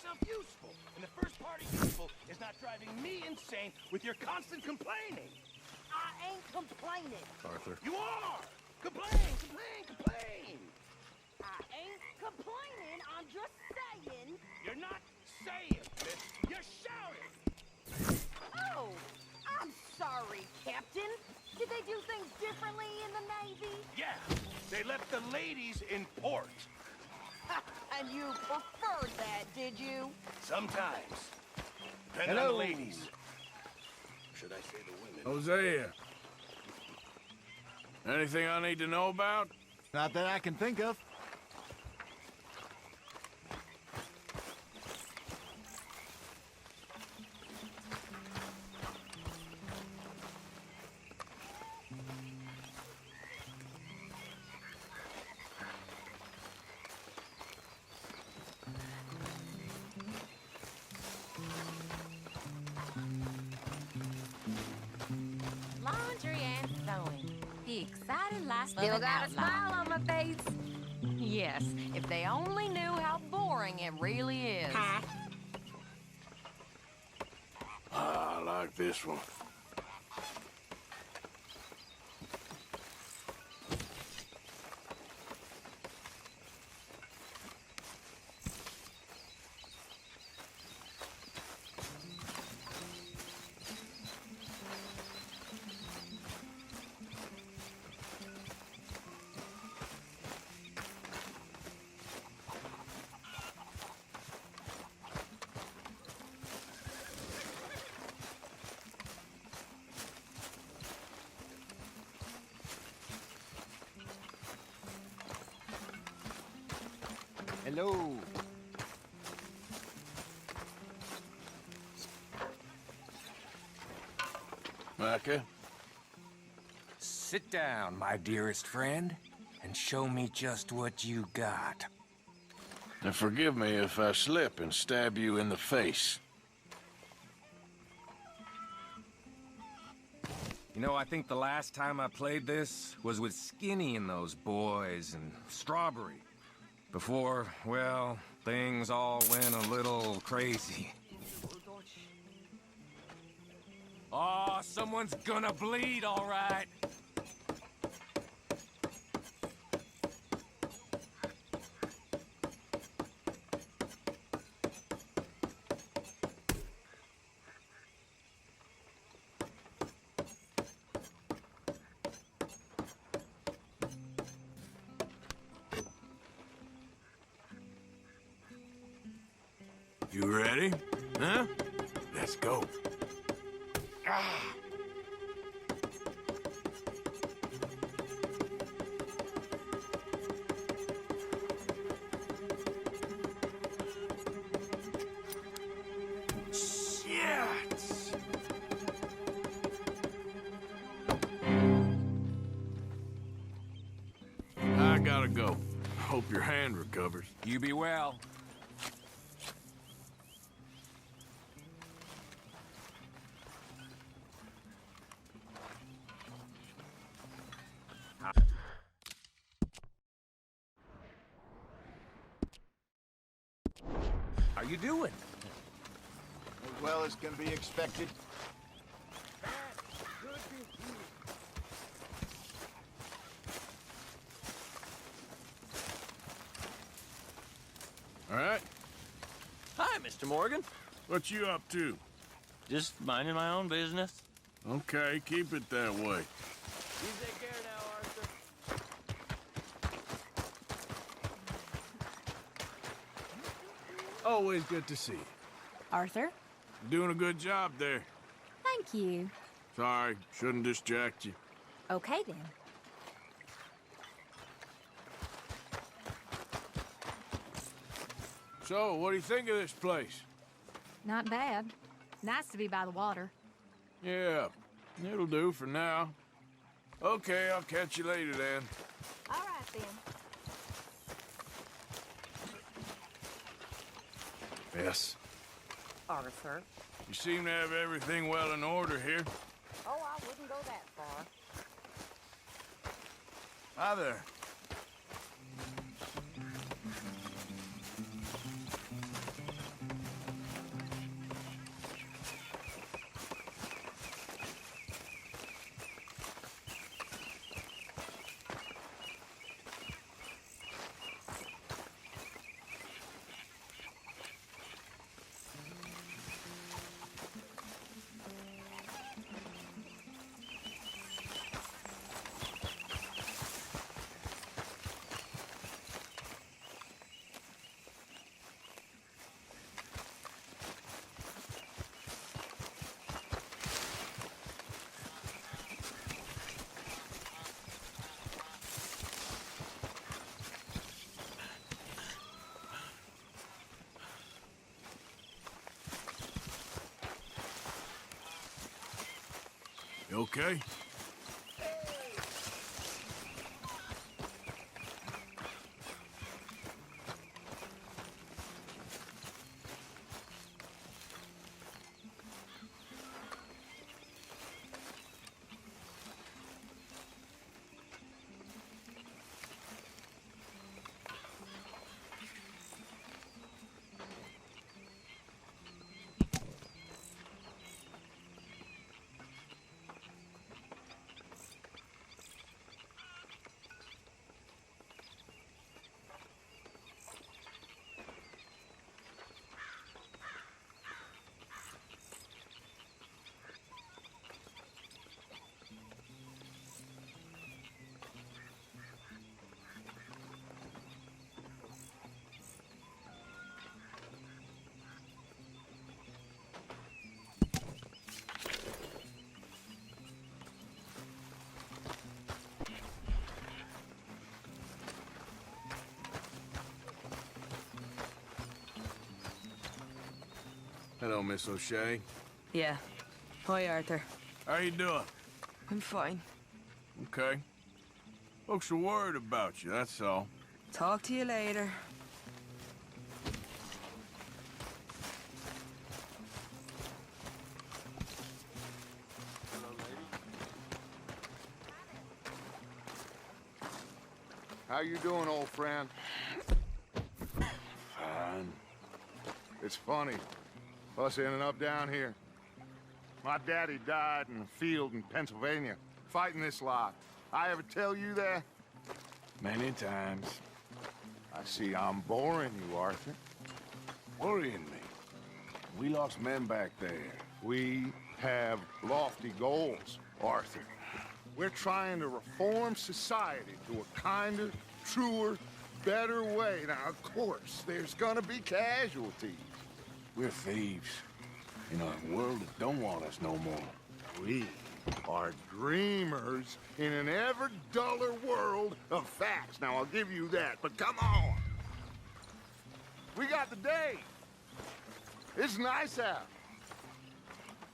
yourself useful. And the first part of useful is not driving me insane with your constant complaining. I ain't complaining. Arthur. You are! Complain, complain, complain! I ain't complaining. I'm just saying. You're not saying this, you're shouting! Oh, I'm sorry, Captain. Did they do things differently in the Navy? Yeah, they left the ladies in port. And you preferred that, did you? Sometimes. Depending on the ladies. Should I say the women? Hosea. Anything I need to know about? Not that I can think of. Laundry and sewing. The exciting life Still living got a out smile loud. on my face. Yes, if they only knew how boring it really is. I like this one. Hello. Micah? Sit down, my dearest friend, and show me just what you got. And forgive me if I slip and stab you in the face. You know, I think the last time I played this was with Skinny and those boys and Strawberry. Before, well, things all went a little crazy. Oh, someone's gonna bleed, all right. You ready? Huh? Let's go. I gotta go. Hope your hand recovers. You be well. How you doing? As well as can be expected. All right? Hi, Mr. Morgan. What you up to? Just minding my own business. Okay, keep it that way. You take care now, Arthur. Always good to see you. Arthur? Doing a good job there. Thank you. Sorry, shouldn't distract you. Okay, then. So, what do you think of this place? Not bad. Nice to be by the water. Yeah, it'll do for now. Okay, I'll catch you later then. All right, then. Yes. Arthur. You seem to have everything well in order here. Oh, I wouldn't go that far. Hi there. You okay? Hello, Miss O'Shea. Yeah. Hi, Arthur. How you doing? I'm fine. Okay. Folks are worried about you, that's all. Talk to you later. How you doing, old friend? Fine. It's funny, us ending up down here. My daddy died in a field in Pennsylvania, fighting this lot. I ever tell you that? Many times. I see I'm boring you, Arthur. Worrying me. We lost men back there. We have lofty goals, Arthur. We're trying to reform society to a kinder, truer, better way. Now, of course, there's gonna be casualties. We're thieves. In a world that don't want us no more. We are dreamers in an ever duller world of facts. Now, I'll give you that, but come on. We got the day. It's nice out.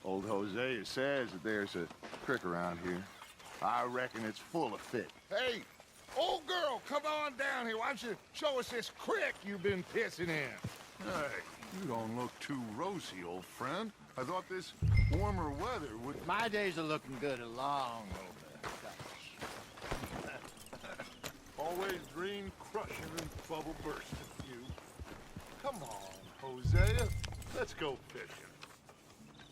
Old Hosea says that there's a creek around here. I reckon it's full of fish. Hey, old girl, come on down here. Why don't you show us this creek you've been pissing in? Hey, you don't look too rosy, old friend. I thought this warmer weather would... My days are looking good along over. Always dream crushing and bubble bursting, you. Come on, Hosea. Let's go fishing.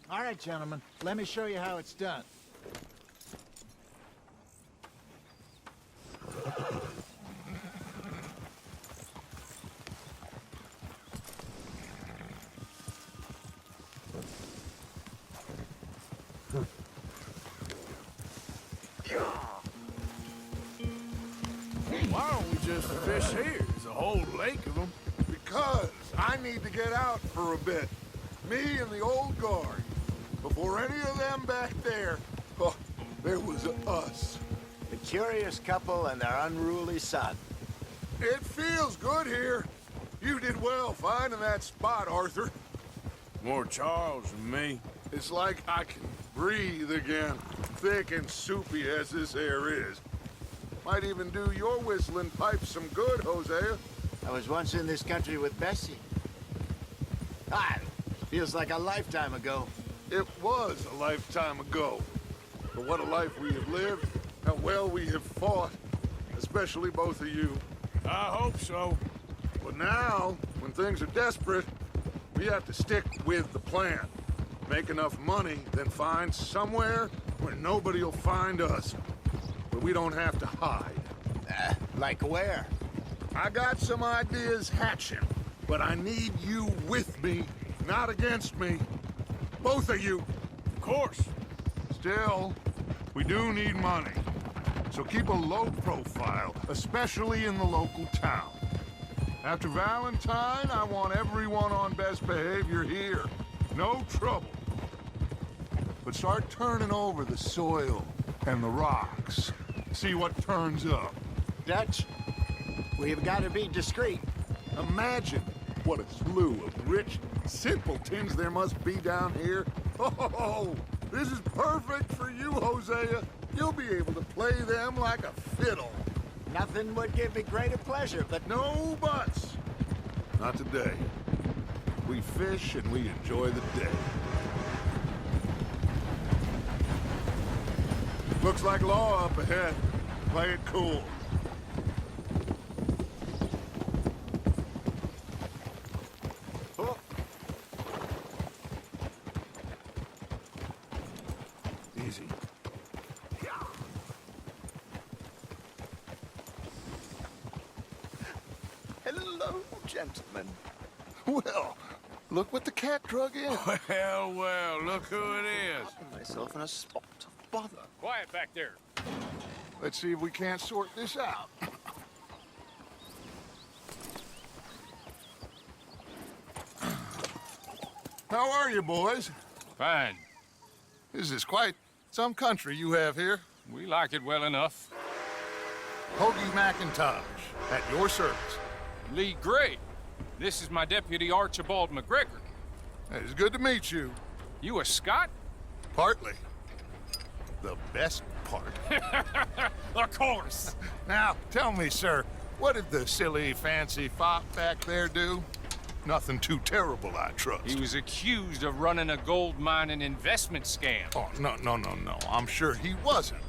All right, gentlemen, let me show you how it's done. Why don't we just fish here? There's a whole lake of them. Because I need to get out for a bit. Me and the old guard. Before any of them back there, oh, there was us. The curious couple and their unruly son. It feels good here. You did well finding that spot, Arthur. More Charles than me. It's like I can breathe again, thick and soupy as this air is. Might even do your whistling pipes some good, Hosea. I was once in this country with Bessie. Feels like a lifetime ago. It was a lifetime ago. But what a life we have lived, how well we have fought, especially both of you. I hope so. But now, when things are desperate, we have to stick with the plan. Make enough money, then find somewhere where nobody will find us. Where we don't have to hide. Like where? I got some ideas hatching, but I need you with me, not against me. Both of you. Of course. Still, we do need money. So keep a low profile, especially in the local town. After Valentine, I want everyone on best behavior here. No trouble. But start turning over the soil and the rocks. See what turns up. Dutch, we've got to be discreet. Imagine what a slew of rich simpletons there must be down here. Oh, This is perfect for you, Hosea. You'll be able to play them like a fiddle. Nothing would give me greater pleasure, but No buts. Not today. We fish and we enjoy the day. Looks like law up ahead. Play it cool. Oh. Easy. Hello, gentlemen. Well, look what the cat drug in. Well, well, look who it is. Found myself in a spot of bother. Quiet back there. Let's see if we can't sort this out. How are you, boys? Fine. This is quite some country you have here. We like it well enough. Hoagie McIntosh, at your service. Lee Gray. This is my deputy Archibald McGregor. It's good to meet you. You a Scot? Partly. The best part. Of course. Now, tell me, sir, what did the silly, fancy fop back there do? Nothing too terrible, I trust. He was accused of running a gold mining investment scam. Oh, no. I'm sure he wasn't.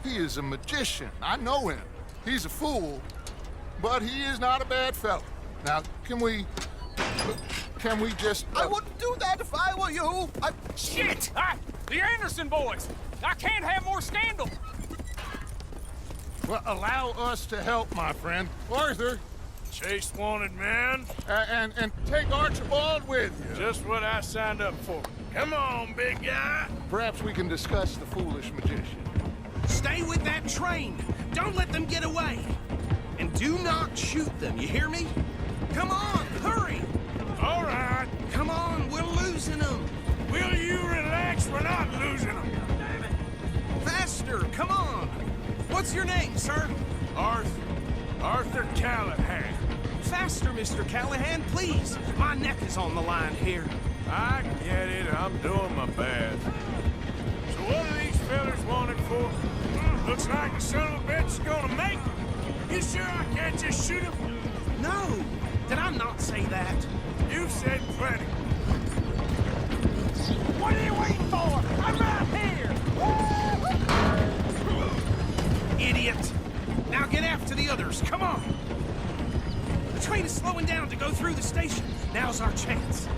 He is a magician. I know him. He's a fool, but he is not a bad fellow. Now, can we just... I wouldn't do that if I were you. Shit! The Anderson boys! I can't have more scandal! Well, allow us to help, my friend. Arthur. Chase wanted man. And take Archibald with you. Just what I signed up for. Come on, big guy. Perhaps we can discuss the foolish magician. Stay with that train. Don't let them get away. And do not shoot them, you hear me? Come on, hurry. All right. Come on, we're losing them. Will you relax? We're not losing them. Faster, come on. What's your name, sir? Arthur Callahan. Faster, Mr. Callahan, please. My neck is on the line here. I get it. I'm doing my best. So what are these fellas wanted for? Looks like the son of a bitch is gonna make it. You sure I can't just shoot him? No, did I not say that? You said plenty. What are you waiting for? I'm right here! Idiot! Now get after the others, come on! The train is slowing down to go through the station. Now's our chance.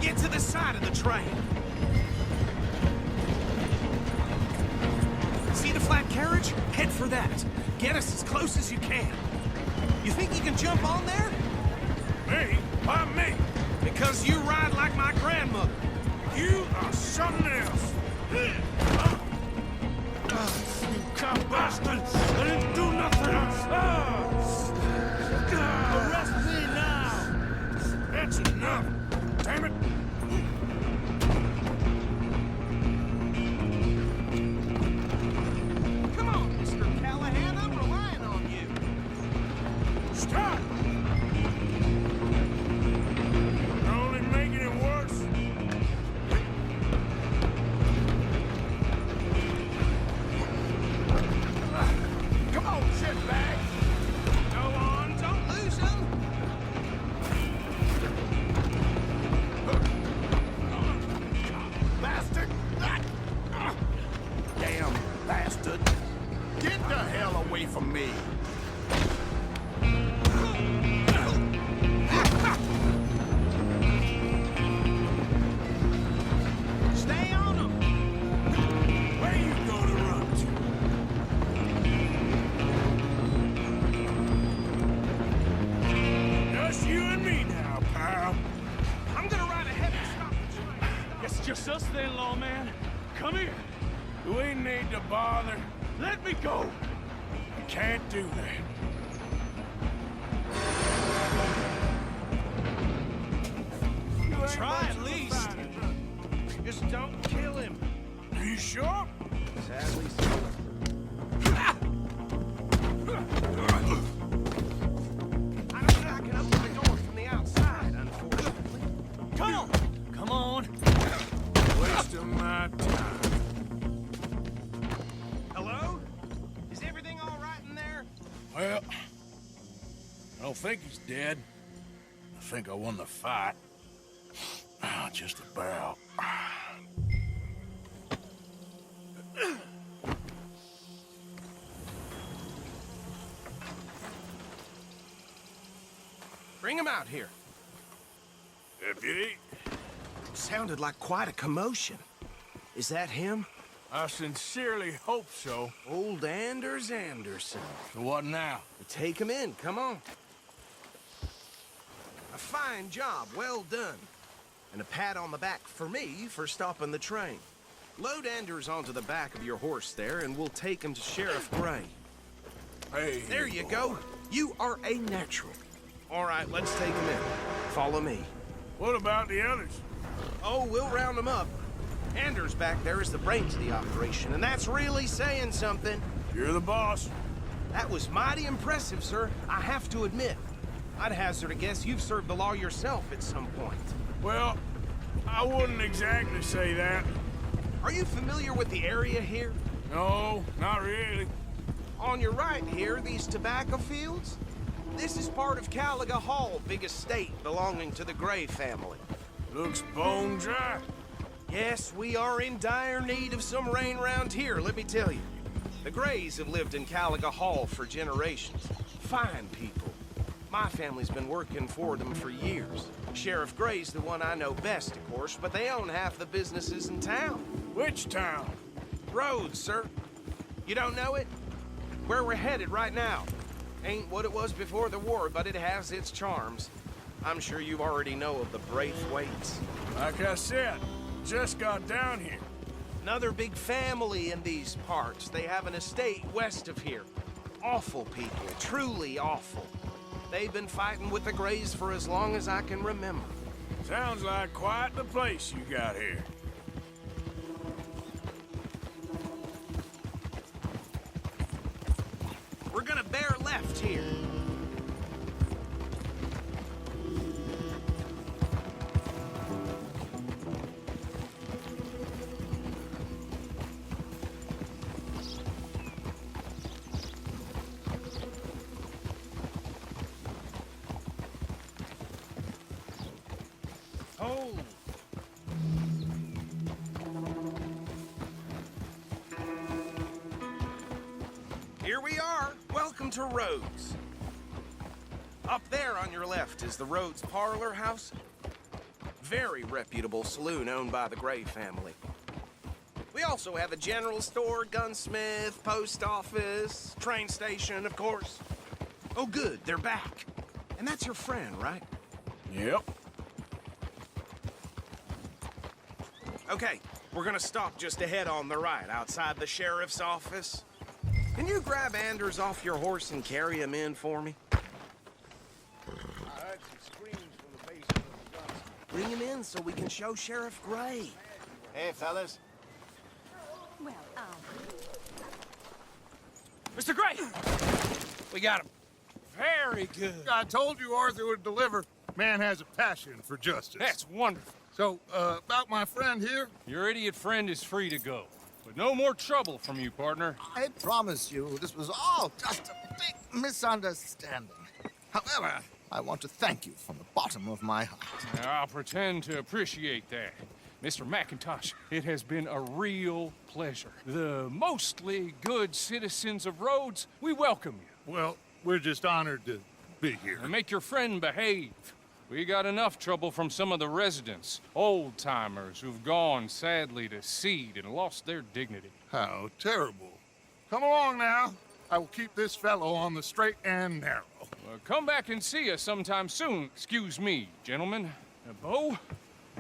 Get to the side of the train. See the flat carriage? Head for that. Get us as close as you can. You think you can jump on there? Me? Why me? Because you ride like my grandmother. You are something else. You cop bastard! I didn't do nothing! Arrest me now! That's enough. Damn it. Come on, Mr. Callahan, I'm relying on you. Stop! You're only making it worse. Come on, shitbag! Go on, don't lose him! Bastard! Damn bastard! Get the hell away from me! Stay on him! Where you gonna run to? Just you and me now, pal. I'm gonna ride ahead and stop the train. It's just us then, lawman. Come here. We need to bother. Let me go. I can't do that. Try at least. Just don't kill him. Are you sure? Sadly, so. I don't think I can open the door from the outside, unfortunately. Come on! Come on. Wait Well, I don't think he's dead. I think I won the fight. Just about. Bring him out here. Deputy, Sounded like quite a commotion. Is that him? I sincerely hope so. Old Anders Anderson. So what now? Take him in, come on. A fine job, well done. And a pat on the back for me for stopping the train. Load Anders onto the back of your horse there, and we'll take him to Sheriff Gray. Hey. There you go. You are a natural. All right, let's take him in. Follow me. What about the others? Oh, we'll round them up. Anders back there is the brains of the operation, and that's really saying something. You're the boss. That was mighty impressive, sir. I have to admit. I'd hazard a guess you've served the law yourself at some point. Well, I wouldn't exactly say that. Are you familiar with the area here? No, not really. On your right here, these tobacco fields? This is part of Caliga Hall, big estate belonging to the Gray family. Looks bone dry. Yes, we are in dire need of some rain round here, let me tell you. The Grays have lived in Caliga Hall for generations. Fine people. My family's been working for them for years. Sheriff Gray's the one I know best, of course, but they own half the businesses in town. Which town? Rhodes, sir. You don't know it? Where we're headed right now. Ain't what it was before the war, but it has its charms. I'm sure you already know of the Braithwaites. Like I said, just got down here. Another big family in these parts. They have an estate west of here. Awful people, truly awful. They've been fighting with the Grays for as long as I can remember. Sounds like quite the place you got here. We're gonna bear left here. Oh. Here we are. Welcome to Rhodes. Up there on your left is the Rhodes Parlor House. Very reputable saloon owned by the Gray family. We also have a general store, gunsmith, post office, train station, of course. Oh, good, they're back. And that's your friend, right? Yep. Okay, we're gonna stop just ahead on the right, outside the sheriff's office. Can you grab Anders off your horse and carry him in for me? I heard some screams from the basement of the guns. Bring him in so we can show Sheriff Gray. Hey, fellas. Well, Mr. Gray! We got him. Very good. I told you Arthur would deliver. Man has a passion for justice. That's wonderful. So, about my friend here? Your idiot friend is free to go. But no more trouble from you, partner. I promise you, this was all just a big misunderstanding. However, I want to thank you from the bottom of my heart. I'll pretend to appreciate that. Mr. McIntosh, it has been a real pleasure. The mostly good citizens of Rhodes, we welcome you. Well, we're just honored to be here. And make your friend behave. We got enough trouble from some of the residents, old-timers who've gone, sadly, to seed and lost their dignity. How terrible. Come along now. I will keep this fellow on the straight and narrow. Well, come back and see us sometime soon. Excuse me, gentlemen. Bo,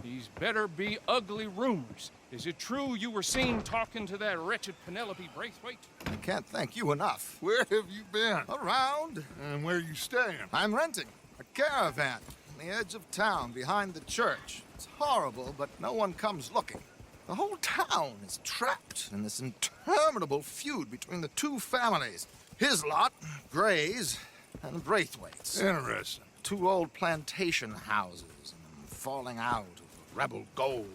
these better be ugly rumors. Is it true you were seen talking to that wretched Penelope Braithwaite? I can't thank you enough. Where have you been? Around. And where are you staying? I'm renting a caravan on the edge of town behind the church. It's horrible, but no one comes looking. The whole town is trapped in this interminable feud between the two families. His lot, Gray's, and Braithwaite's. Interesting. Two old plantation houses, and falling out of rebel gold,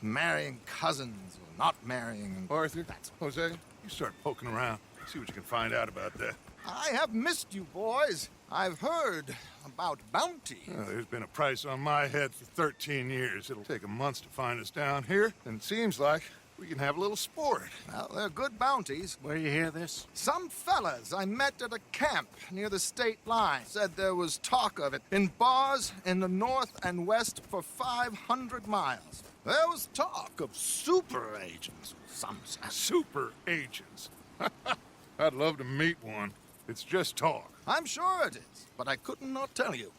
and marrying cousins or not marrying. Arthur, Jose, you start poking around. See what you can find out about that. I have missed you, boys. I've heard about bounty. There's been a price on my head for 13 years. It'll take 'em months to find us down here, and it seems like we can have a little sport. Well, they're good bounties. Where you hear this? Some fellas I met at a camp near the state line said there was talk of it in bars in the north and west for 500 miles. There was talk of super agents, some said. Super agents. I'd love to meet one. It's just talk. I'm sure it is, but I couldn't not tell you.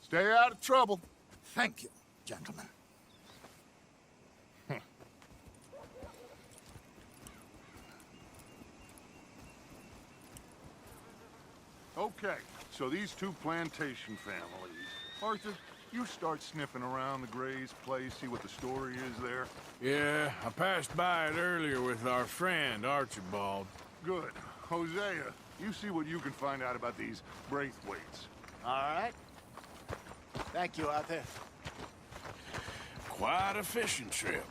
Stay out of trouble. Thank you, gentlemen. Okay, so these two plantation families. Arthur, you start sniffing around the Gray's place, see what the story is there. Yeah, I passed by it earlier with our friend, Archibald. Good. Hosea, you see what you can find out about these Braithwaites. All right. Thank you, Arthur. Quite a fishing trip.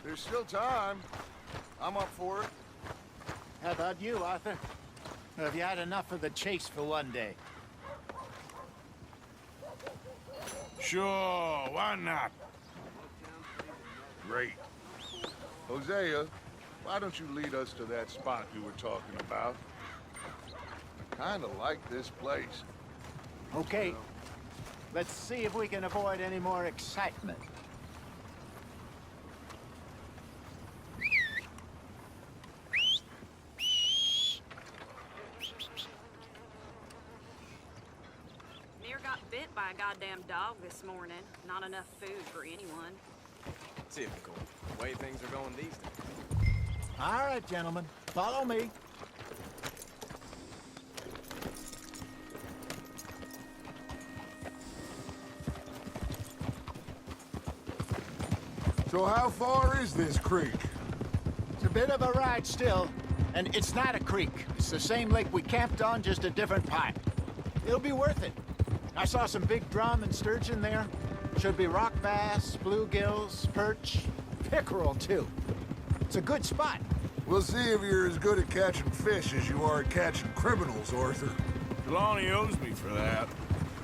There's still time. I'm up for it. How about you, Arthur? Have you had enough of the chase for one day? Sure, why not? Great. Hosea, why don't you lead us to that spot you were talking about? I kind of like this place. Okay. Let's see if we can avoid any more excitement. Near got bit by a goddamn dog this morning. Not enough food for anyone. Typical. The way things are going these days. All right, gentlemen. Follow me. So how far is this creek? It's a bit of a ride still, and it's not a creek. It's the same lake we camped on, just a different part. It'll be worth it. I saw some big drum and sturgeon there. Should be rock bass, bluegills, perch, pickerel too. It's a good spot. We'll see if you're as good at catching fish as you are at catching criminals, Arthur. Trelawney owes me for that.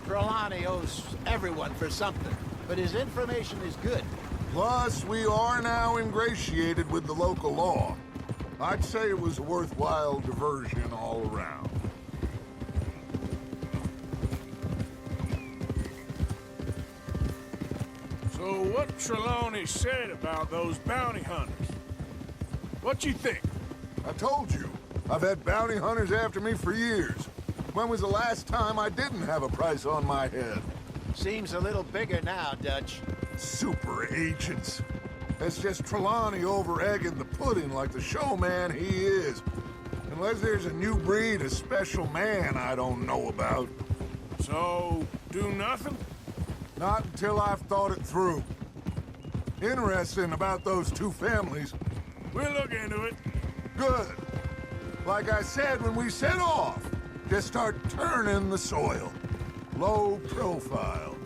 Trelawney owes everyone for something, but his information is good. Plus, we are now ingratiated with the local law. I'd say it was a worthwhile diversion all around. So what Trelawney said about those bounty hunters? What you think? I told you, I've had bounty hunters after me for years. When was the last time I didn't have a price on my head? Seems a little bigger now, Dutch. Super agents. That's just Trelawney over-egging the pudding like the showman he is. Unless there's a new breed of special man I don't know about. So, do nothing? Not until I've thought it through. Interesting about those two families. We'll look into it. Good. Like I said when we set off, just start turning the soil. Low profile.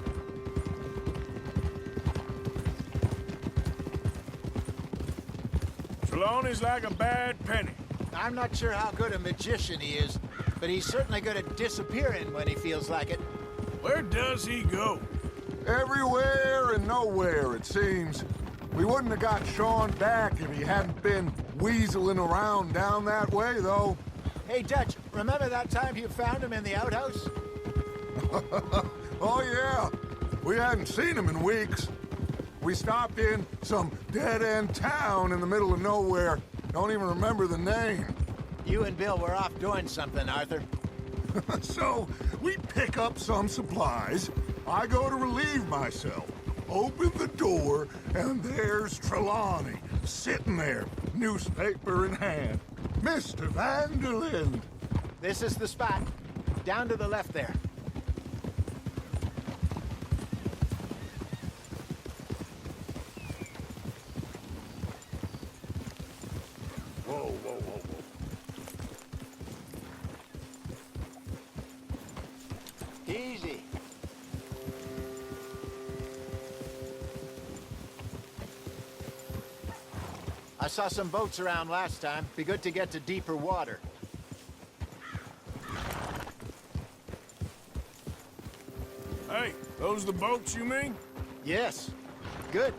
Trelawney's like a bad penny. I'm not sure how good a magician he is, but he's certainly good at disappearing when he feels like it. Where does he go? Everywhere and nowhere, it seems. We wouldn't have got Sean back if he hadn't been weaseling around down that way, though. Hey, Dutch, remember that time you found him in the outhouse? Oh, yeah. We hadn't seen him in weeks. We stopped in some dead-end town in the middle of nowhere. Don't even remember the name. You and Bill were off doing something, Arthur. So, we pick up some supplies. I go to relieve myself. Open the door, and there's Trelawney, sitting there, newspaper in hand. Mr. Vanderlyn. This is the spot. Down to the left there. Whoa, whoa, whoa, whoa. Easy. I saw some boats around last time. Be good to get to deeper water. Hey, those the boats you mean? Yes. Good.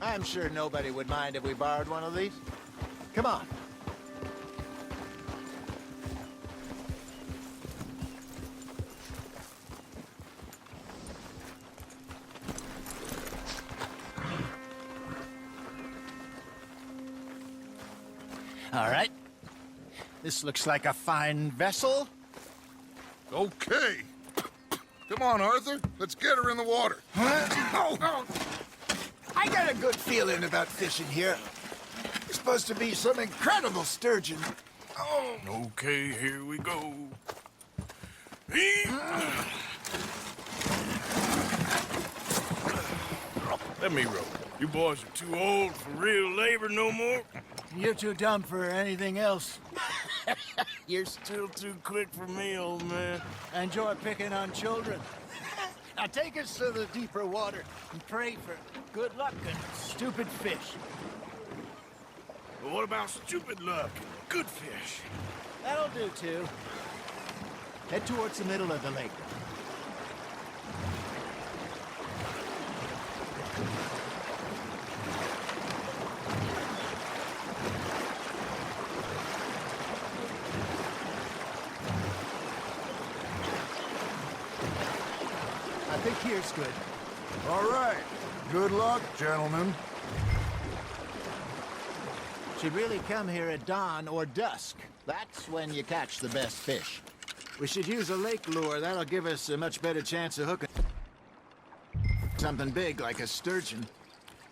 I'm sure nobody would mind if we borrowed one of these. Come on. All right. This looks like a fine vessel. Okay. Come on, Arthur. Let's get her in the water. Oh. I got a good feeling about fishing here. It's supposed to be some incredible sturgeon. Oh. Okay, here we go. Let me row. You boys are too old for real labor no more. You're too dumb for anything else. You're still too quick for me, old man. Enjoy picking on children. Now take us to the deeper water and pray for good luck and stupid fish. But what about stupid luck and good fish? That'll do, too. Head towards the middle of the lake. I think here's good. All right. Good luck, gentlemen. Should really come here at dawn or dusk. That's when you catch the best fish. We should use a lake lure. That'll give us a much better chance of hooking something big like a sturgeon.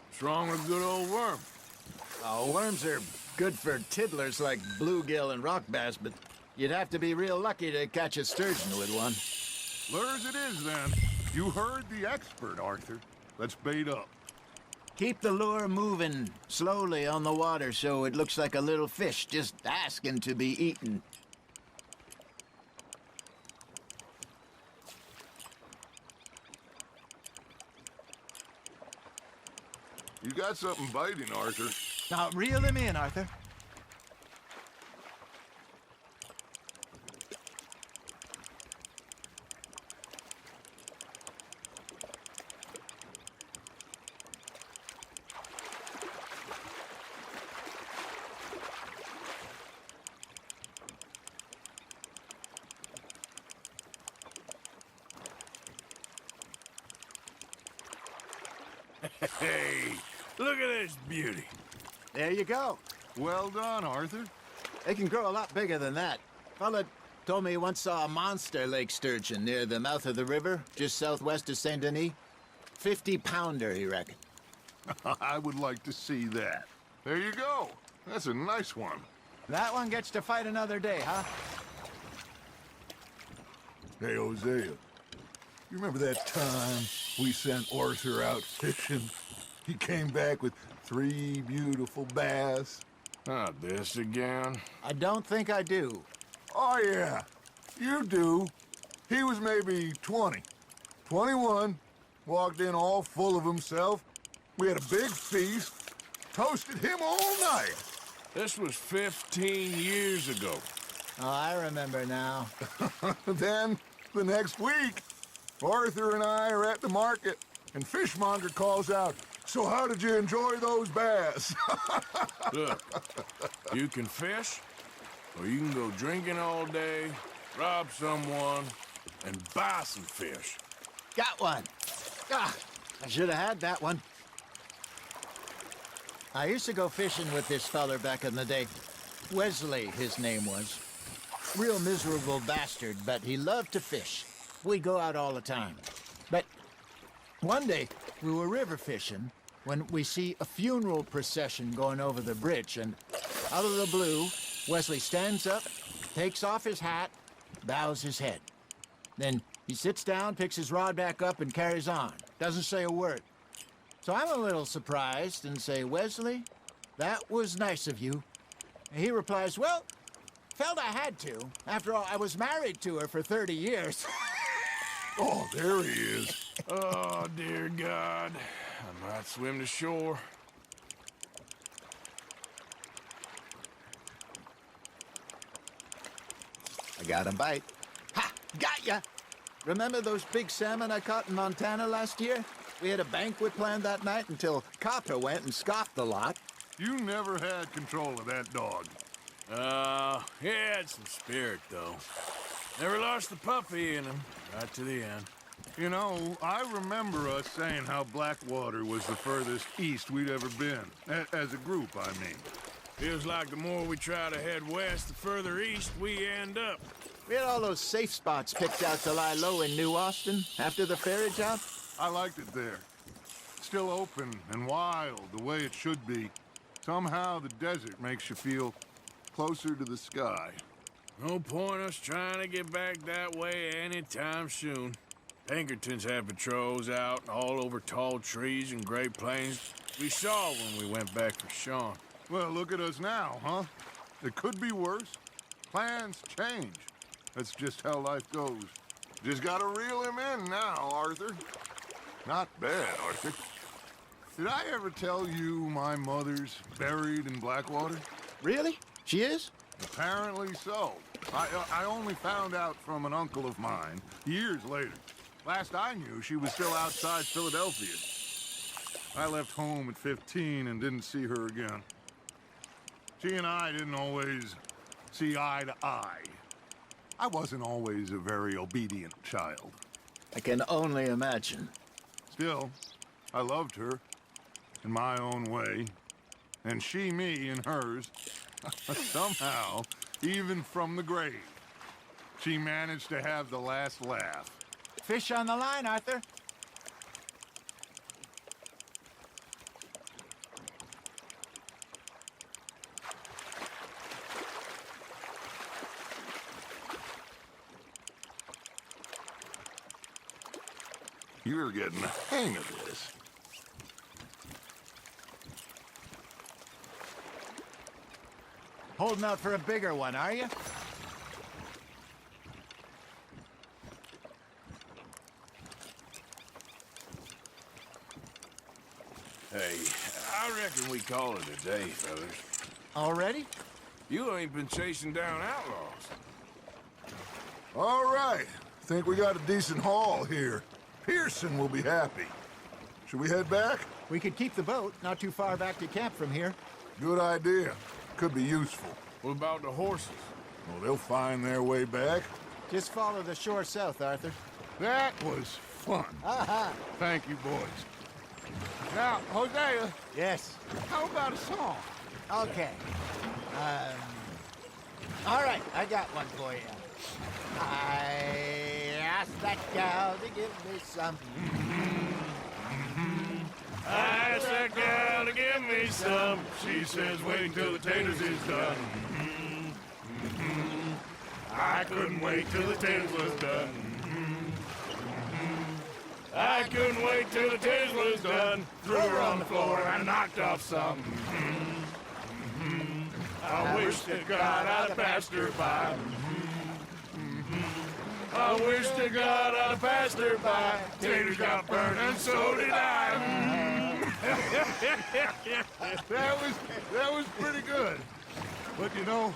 What's wrong with a good old worm? Oh, worms are good for tiddlers like bluegill and rock bass, but you'd have to be real lucky to catch a sturgeon with one. Lures it is, then. You heard the expert, Arthur. Let's bait up. Keep the lure moving slowly on the water so it looks like a little fish just asking to be eaten. You got something biting, Arthur. Now, reel him in, Arthur. Hey, look at this beauty. There you go. Well done, Arthur. They can grow a lot bigger than that. Fella told me he once saw a monster lake sturgeon near the mouth of the river, just southwest of Saint Denis. 50-pounder, he reckoned. I would like to see that. There you go. That's a nice one. That one gets to fight another day, huh? Hey, Hosea. You remember that time we sent Arthur out fishing? He came back with 3 beautiful bass. Not this again. I don't think I do. Oh, yeah. You do. He was maybe 20. 21. Walked in all full of himself. We had a big feast. Toasted him all night. This was 15 years ago. Oh, I remember now. Then, the next week, Arthur and I are at the market, and Fishmonger calls out, "So how did you enjoy those bass?" Look, you can fish, or you can go drinking all day, rob someone, and buy some fish. Got one. Ah, I should have had that one. I used to go fishing with this feller back in the day. Wesley, his name was. Real miserable bastard, but he loved to fish. We'd go out all the time. But one day, we were river fishing when we see a funeral procession going over the bridge, and out of the blue, Wesley stands up, takes off his hat, bows his head. Then he sits down, picks his rod back up, and carries on. Doesn't say a word. So I'm a little surprised and say, "Wesley, that was nice of you." And he replies, "Well, felt I had to. After all, I was married to her for 30 years. Oh, there he is. Oh, dear God. I might swim to shore. I got a bite. Ha! Got ya! Remember those big salmon I caught in Montana last year? We had a banquet planned that night until Copper went and scoffed the lot. You never had control of that dog. He had some spirit, though. Never lost the puppy in him, right to the end. You know, I remember us saying how Blackwater was the furthest east we'd ever been. As a group, I mean. Feels like the more we try to head west, the further east we end up. We had all those safe spots picked out to lie low in New Austin after the ferry job. I liked it there. Still open and wild, the way it should be. Somehow the desert makes you feel closer to the sky. No point us trying to get back that way anytime soon. Pinkertons had patrols out all over tall trees and Great Plains. We saw when we went back for Sean. Well, look at us now, huh? It could be worse. Plans change. That's just how life goes. Just gotta reel him in now, Arthur. Not bad, Arthur. Did I ever tell you my mother's buried in Blackwater? Really? She is? Apparently so. I only found out from an uncle of mine years later. Last I knew, she was still outside Philadelphia. I left home at 15 and didn't see her again. She and I didn't always see eye to eye. I wasn't always a very obedient child. I can only imagine. Still, I loved her in my own way, and she me in hers. Somehow, even from the grave, she managed to have the last laugh. Fish on the line, Arthur. You're getting the hang of this. Holding out for a bigger one, are you? Hey, I reckon we call it a day, fellas. Already? You ain't been chasing down outlaws. All right. Think we got a decent haul here. Pearson will be happy. Should we head back? We could keep the boat not too far back to camp from here. Good idea. Could be useful. What about the horses? Well, they'll find their way back. Just follow the shore south, Arthur. That was fun. Aha! Thank you, boys. Now, Hosea. Yes. How about a song? Okay. All right, I got one for you. I asked that gal to give me some. I asked that gal to give me some. She says, wait till the taters is done. I couldn't wait till the taters was done. I couldn't wait till the taters was done. Threw her on the floor and knocked off some. I wish to God I'd passed her by. I wish to God I'd passed her by. Taters got burned and so did I. That was pretty good. But you know,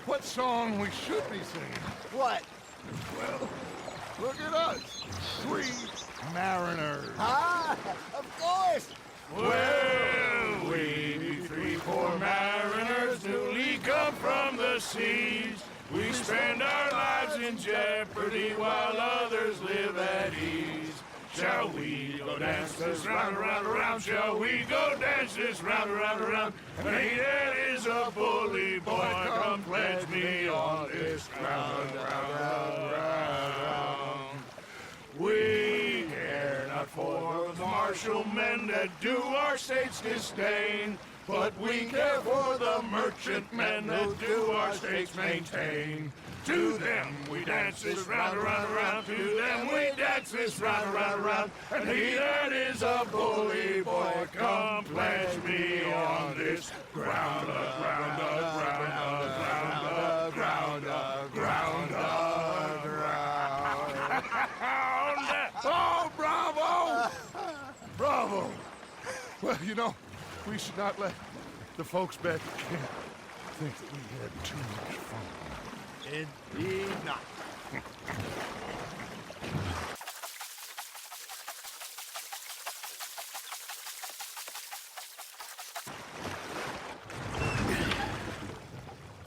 what song we should be singing? What? Well, look at us. 3 mariners. Ah, of course. Well, we 3 poor mariners newly come from the seas. We spend our lives in jeopardy while others live at ease. Shall we go dance this round, around, around? Shall we go dance this round, around, around? Hey, that is a bully boy. Come pledge me on this ground, round, round. We care not for the martial men that do our state's disdain, but we care for the merchant men that do our states maintain. To them we dance this round, around, around. To them we dance this round, around, around. And he that is a bully boy, come pledge me on this ground, ground, ground, ground, ground, ground, ground. Oh, bravo! Bravo! Well, you know, we should not let the folks back at camp think that we had too much fun. Indeed not.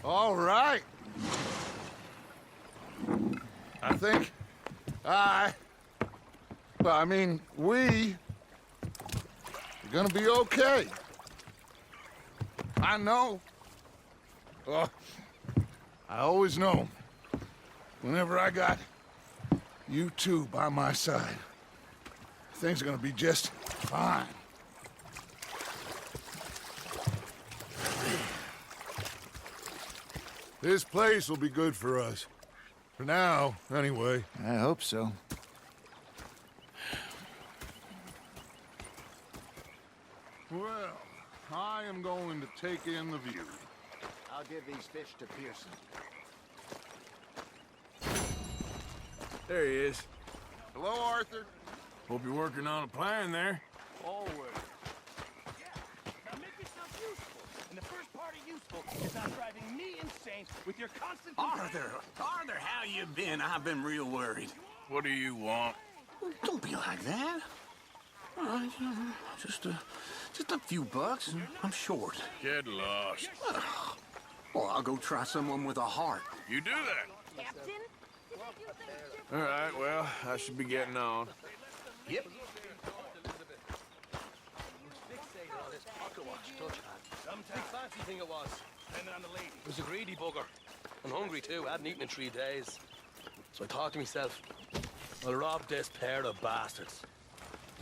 All right. I think we are gonna be okay. I know. Oh, I always know. Whenever I got you two by my side, things are gonna be just fine. This place will be good for us. For now, anyway. I hope so. Well, I am going to take in the view. I'll give these fish to Pearson. There he is. Hello, Arthur. Hope you're working on a plan there. Always. Now make yourself useful. And the first part of useful is not driving me insane with your constant... Arthur, how you been? I've been real worried. What do you want? Don't be like that. All right, just a few bucks, and I'm short. Get lost. Well, I'll go try someone with a heart. You do that. Captain? Did they do things differently? All right, well, I should be getting on. Yep. Some fancy thing it was. Depending on the lady. It was a greedy bugger. I'm hungry too. I hadn't eaten in 3 days. So I thought to myself, I'll rob this pair of bastards.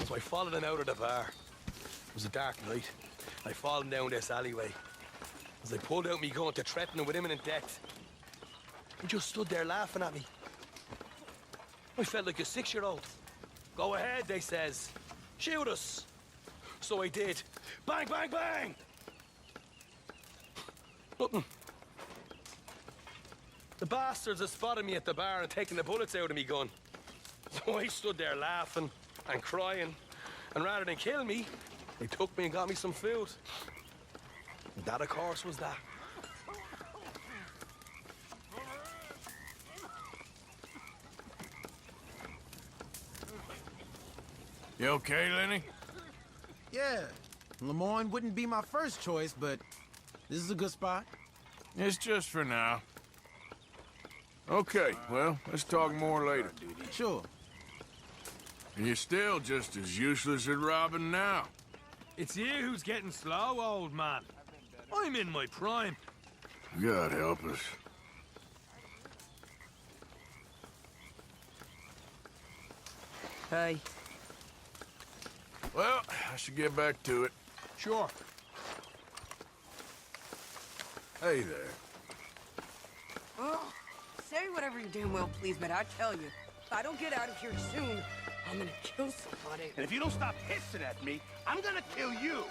So I followed them out of the bar. It was a dark night. I followed them down this alleyway. As I pulled out me gun to threaten them with imminent death, he just stood there laughing at me. I felt like a 6-year-old. Go ahead, they says. Shoot us. So I did. Bang, bang, bang! Nothing. The bastards had spotted me at the bar and taken the bullets out of me gun. So I stood there laughing and crying. And rather than kill me, they took me and got me some food. And that, of course, was that. You okay, Lenny? Yeah. Lemoyne wouldn't be my first choice, but this is a good spot. It's just for now. Okay, well, let's talk more later. Sure. And you're still just as useless at robbing now. It's you who's getting slow, old man. I'm in my prime. God help us. Hey. Well, I should get back to it. Sure. Hey there. Oh, say whatever you damn well please, but I tell you, if I don't get out of here soon, I'm gonna kill somebody. And if you don't stop hissing at me, I'm gonna kill you.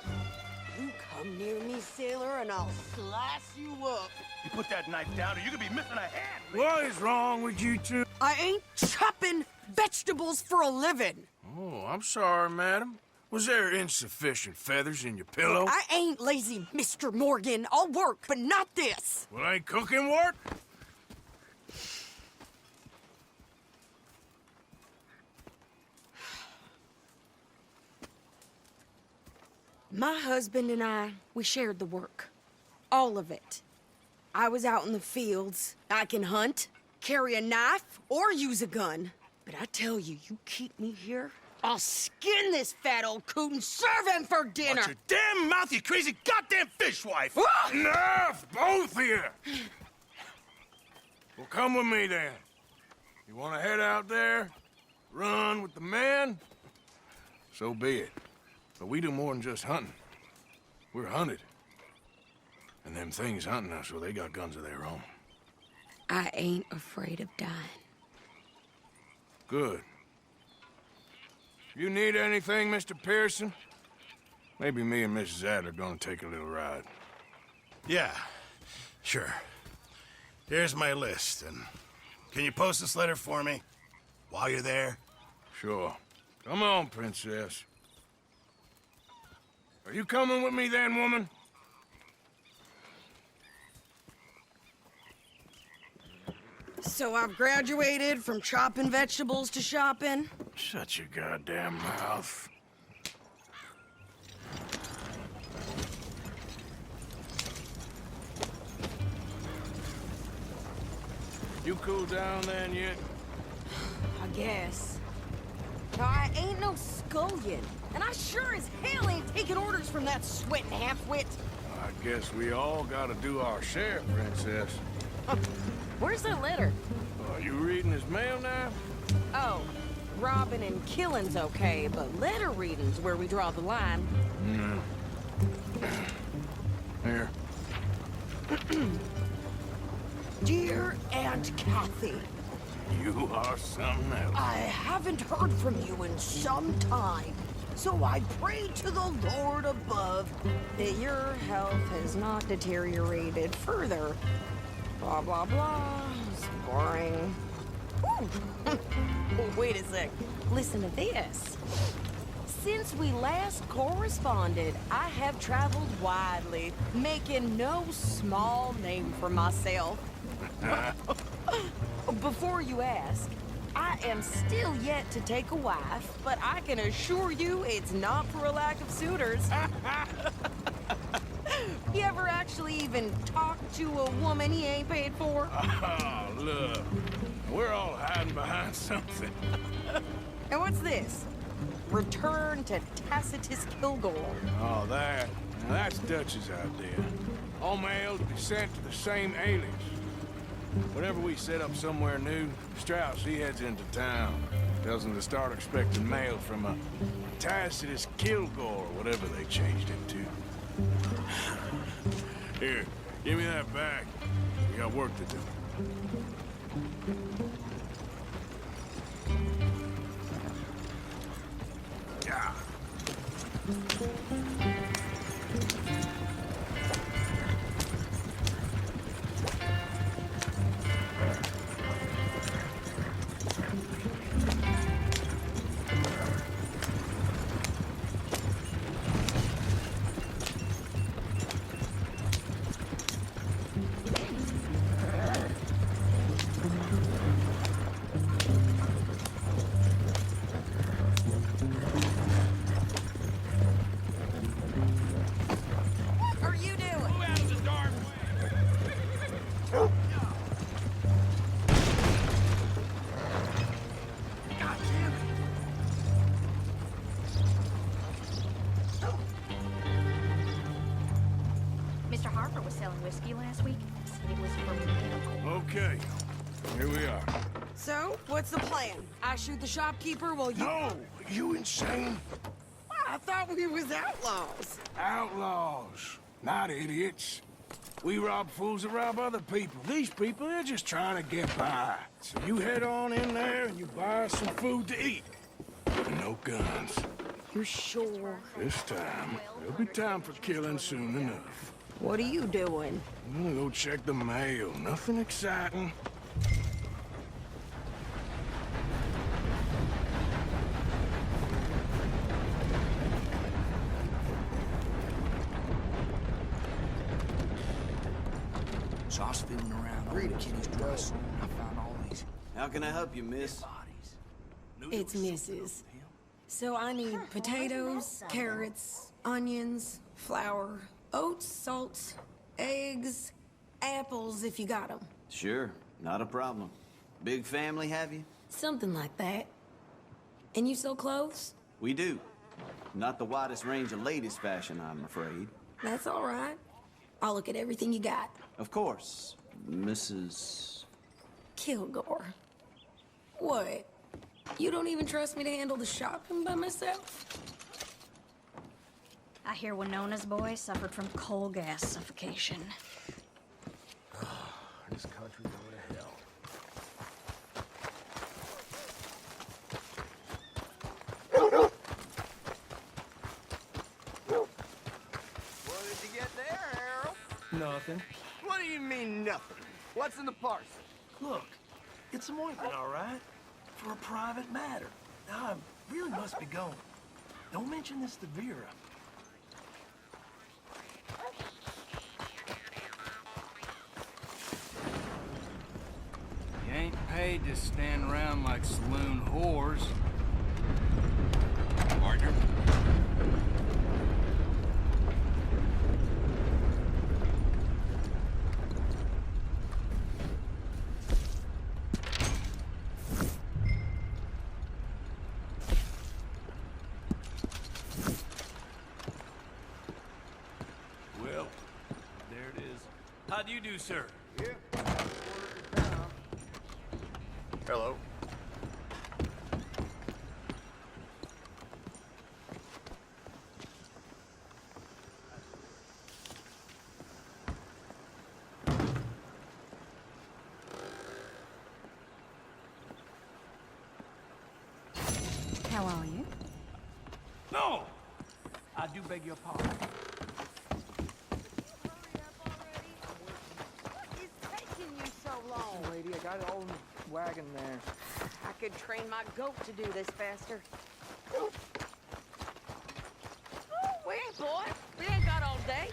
You come near me, sailor, and I'll slice you up. You put that knife down or you're gonna be missing a hand. What is wrong with you two? I ain't chopping vegetables for a living. Oh, I'm sorry, madam. Was there insufficient feathers in your pillow? I ain't lazy, Mr. Morgan. I'll work, but not this. Well, ain't cooking work? My husband and I, we shared the work. All of it. I was out in the fields. I can hunt, carry a knife, or use a gun. But I tell you, you keep me here, I'll skin this fat old coot and serve him for dinner. Watch your damn mouth, you crazy goddamn fishwife! Enough, both of you! Well, come with me then. You want to head out there, run with the men? So be it. But we do more than just hunting. We're hunted. And them things hunting us, well, they got guns of their own. I ain't afraid of dying. Good. You need anything, Mr. Pearson? Maybe me and Mrs. Adler are gonna take a little ride. Yeah, sure. Here's my list, and can you post this letter for me while you're there? Sure. Come on, princess. Are you coming with me then, woman? So I've graduated from chopping vegetables to shopping. Shut your goddamn mouth. You cool down then yet? I guess. Now, I ain't no scullion, and I sure as hell ain't taking orders from that sweating half-wit. I guess we all gotta do our share, Princess. Where's that letter? Are you reading his mail now? Oh, robbing and killing's okay, but letter reading's where we draw the line. Here. Dear Aunt Kathy, You are something else. I haven't heard from you in some time, so I pray to the Lord above that your health has not deteriorated further. Blah, blah, blah. It's boring. Ooh. Wait a sec. Listen to this. Since we last corresponded, I have traveled widely, making no small name for myself. Before you ask, I am still yet to take a wife, but I can assure you it's not for a lack of suitors. You ever actually even talked to a woman he ain't paid for? Oh, look. We're all hiding behind something. And what's this? Return to Tacitus Kilgore. Oh, that. Now that's Dutch's idea. All mail to be sent to the same alias. Whenever we set up somewhere new, Strauss, he heads into town. Tells them to start expecting mail from a Tacitus Kilgore, or whatever they changed it to. Here, give me that back. We got work to do. Yeah. What are you doing? Move out of the dark way. God damn it. Mr. Harper was selling whiskey last week. Said it was from medical. Okay, here we are. So, what's the plan? I shoot the shopkeeper while you... No! You insane? I thought we was outlaws. Outlaws, not idiots. We rob fools that rob other people. These people, they're just trying to get by. So you head on in there and you buy us some food to eat. And no guns. You're sure? This time, there'll be time for killing soon enough. What are you doing? I'm gonna go check the mail. Nothing exciting. So I was fiddling around all the kitty's dry store and I found all these How can I help you, miss? bodies. It's Mrs. So I need potatoes, carrots, onions, flour, oats, salt, eggs, apples if you got them. Sure, not a problem. Big family, have you? Something like that. And you sell clothes? We do. Not the widest range of ladies' fashion, I'm afraid. That's all right. I'll look at everything you got. Of course, Mrs. Kilgore. What? You don't even trust me to handle the shopping by myself? I hear Winona's boy suffered from coal gas suffocation. This country go to hell. What did you get there, Harold? Nothing. What do you mean, nothing? What's in the parcel? Look, it's some ointment, all right? For a private matter. Now, I really must be going. Don't mention this to Vera. You ain't ain't just standing around like saloon whores. Partner? Well, there it is. How do you do, sir? Hello. How are you? No! I do beg your pardon. What is taking you so long? Lady, I got it all in the wagon there. I could train my goat to do this faster. Wait, boy. We ain't got all day.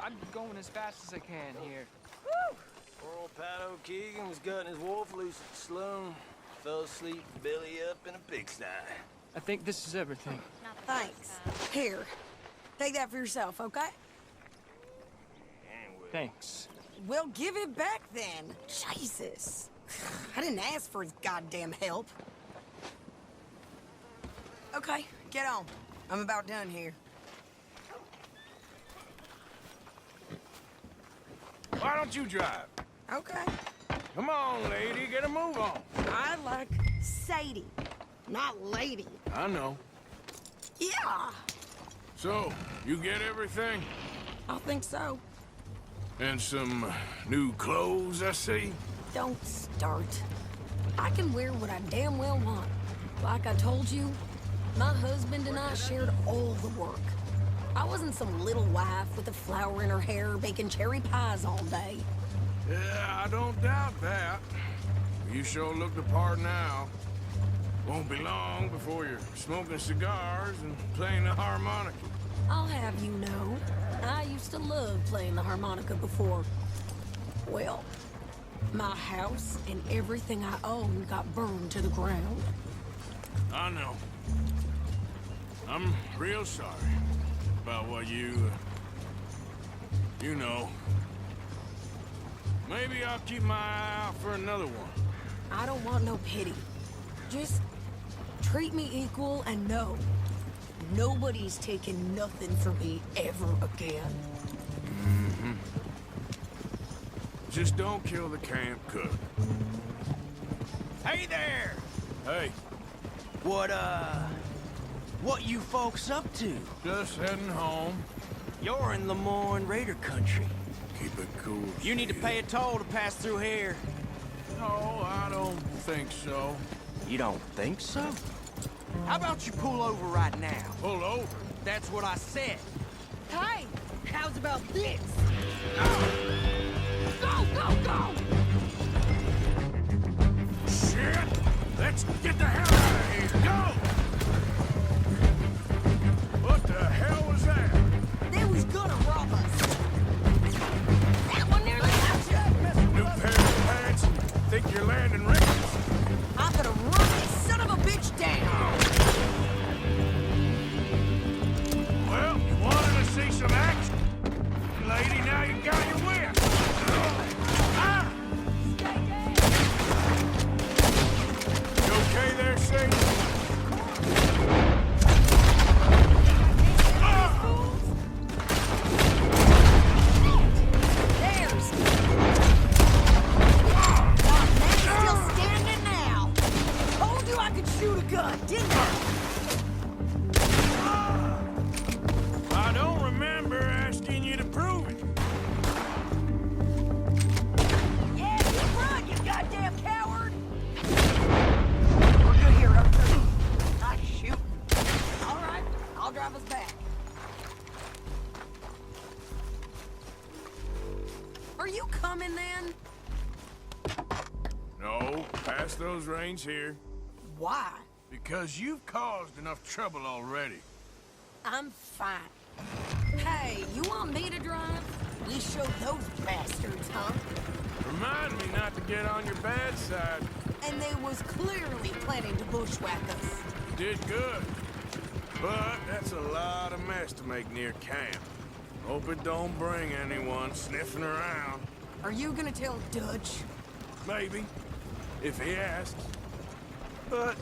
I'm going as fast as I can here. Woo! Poor old Pat O'Keegan was cutting his wolf loose at the saloon. Fell asleep, belly up in a pigsty. I think this is everything. Thanks. Here. Take that for yourself, okay? Thanks. Well, give it back then. Jesus. I didn't ask for his goddamn help. Okay, get on. I'm about done here. Why don't you drive? Okay. Come on, lady, get a move on. I like Sadie, not lady. I know. Yeah, So, you get everything? I think so. And some new clothes, I see? Don't start. I can wear what I damn well want. Like I told you, my husband and I shared all the work. I wasn't some little wife with a flower in her hair baking cherry pies all day. Yeah, I don't doubt that. You sure look the part now. Won't be long before you're smoking cigars and playing the harmonica. I'll have you know, I used to love playing the harmonica before. Well, my house and everything I owned got burned to the ground. I know. I'm real sorry about what you know. Maybe I'll keep my eye out for another one. I don't want no pity. Just treat me equal and know nobody's taking nothing from me ever again. Mm-hmm. Just don't kill the camp cook. Hey there! Hey. What you folks up to? Just heading home. You're in Lemoyne Raider country. Keep it cool. You need to pay a toll to pass through here. No, I don't think so. You don't think so? How about you pull over right now? Pull over? That's what I said. Hey, how's about this? Go, go, go! Shit! Let's get the hell out of here! Go! What the hell was that? They was gonna rob us. That one nearly got you. New pair of pants? Think you're landing riches? I'm gonna run this son of a bitch down. Well, you wanted to see some action? Lady, now you got your whip! Ah! You okay there, Sadie? There's. Still standing now. Told you I could shoot a gun, didn't I? I don't remember asking you to prove it. Yeah, you run, you goddamn coward! We're good here, Upton. Not shooting. All right, I'll drive us back. Are you coming then? No, pass those reins here. Why? Because you've caused enough trouble already. I'm fine. Hey, you want me to drive? We showed those bastards, huh? Remind me not to get on your bad side. And they was clearly planning to bushwhack us. Did good. But that's a lot of mess to make near camp. Hope it don't bring anyone sniffing around. Are you gonna tell Dutch? Maybe, if he asks. But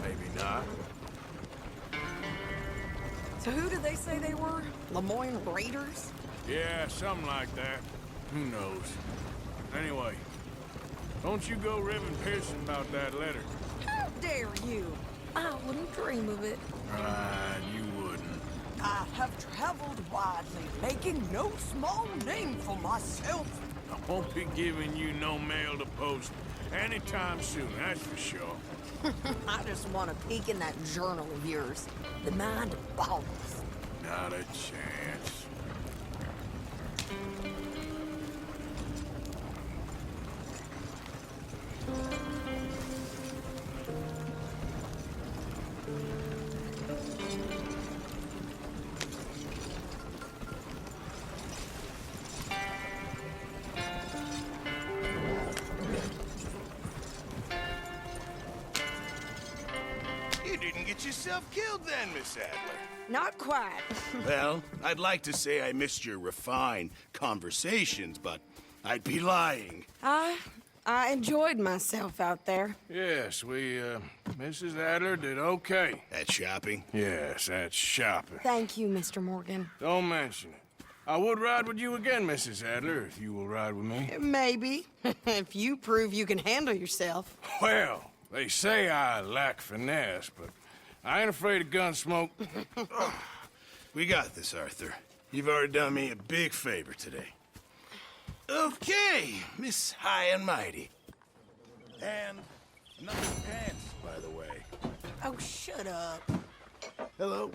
maybe not. So who did they say they were? Lemoyne Raiders? Yeah, something like that. Who knows? Anyway, don't you go ribbing Pearson about that letter. How dare you? I wouldn't dream of it. Right, you wouldn't. I have traveled widely, making no small name for myself. I won't be giving you no mail to post anytime soon, that's for sure. I just want to peek in that journal of yours. The mind boggles. Not a chance. You didn't get yourself killed then, Miss Adler. Not quite. Well, I'd like to say I missed your refined conversations, but I'd be lying. I enjoyed myself out there. Yes, Mrs. Adler did okay. At shopping? Yes, that's shopping. Thank you, Mr. Morgan. Don't mention it. I would ride with you again, Mrs. Adler, if you will ride with me. Maybe. If you prove you can handle yourself. Well, they say I lack finesse, but I ain't afraid of gun smoke. We got this, Arthur. You've already done me a big favor today. Okay, Miss High and Mighty. And nothing pants, by the way. Oh, shut up. Hello.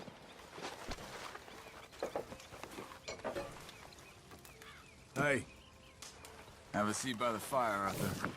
Hey. Have a seat by the fire, Arthur.